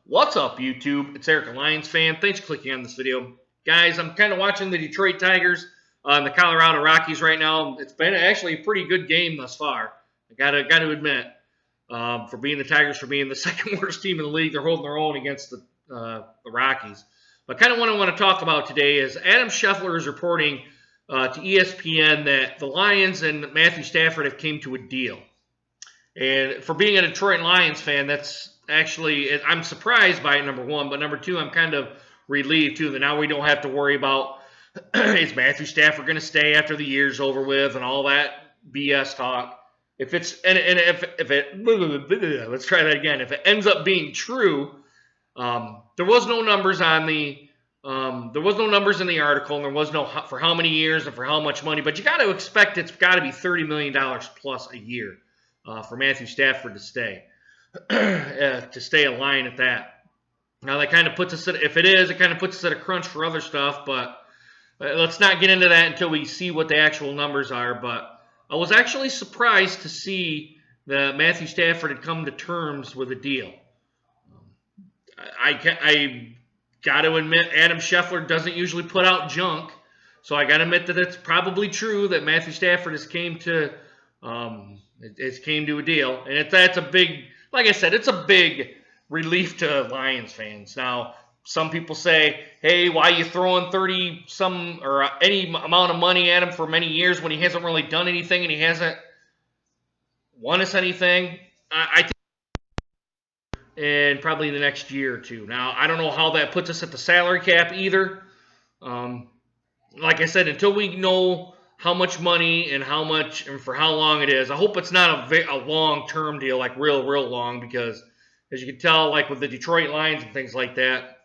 What's up, YouTube? It's Eric, a Lions fan. Thanks for clicking on this video. Guys, I'm kind of watching the Detroit Tigers and the Colorado Rockies right now. It's been actually a pretty good game thus far. I gotta admit, for being the Tigers, for being the second worst team in the league, they're holding their own against the Rockies. But kind of what I want to talk about today is Adam Schefter is reporting to ESPN that the Lions and Matthew Stafford have came to a deal. And for being a Detroit Lions fan, that's actually, I'm surprised by it, number one. But number two, I'm kind of relieved, too, that now we don't have to worry about is Matthew Stafford going to stay after the year's over with and all that BS talk. If it's, and if it, let's try that again. If it ends up being true, there was no numbers on the, there was no numbers in the article, and there was no for how many years and for how much money. But you got to expect it's got to be $30 million plus a year for Matthew Stafford to stay a Lion at that. Now that kind of puts us at, if it is, it kind of puts us at a crunch for other stuff. But let's not get into that until we see what the actual numbers are. But I was actually surprised to see that Matthew Stafford had come to terms with a deal. I got to admit, Adam Schefter doesn't usually put out junk, so I got to admit that it's probably true that Matthew Stafford has came to a deal, and that's a big, like I said, it's a big relief to Lions fans. Now, some people say, hey, why are you throwing 30 some or any amount of money at him for many years when he hasn't really done anything and he hasn't won us anything? I think, and probably the next year or two. Now, I don't know how that puts us at the salary cap either. Like I said, until we know how much money and how much and for how long it is, I hope it's not a long-term deal, like real long, because as you can tell, like with the Detroit Lions and things like that,